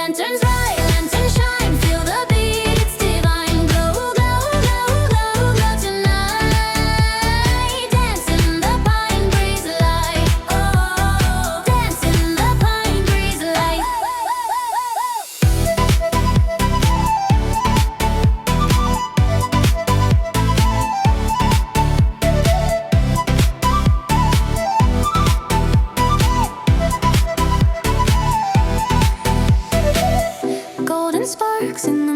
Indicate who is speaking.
Speaker 1: Lanterns light, lanterns shine, feel the beat, it's divine. Glow, glow, glow, glow, glow tonight. Dance in the pine breeze light. Oh, dance in the pine breeze light. Golden sparks in the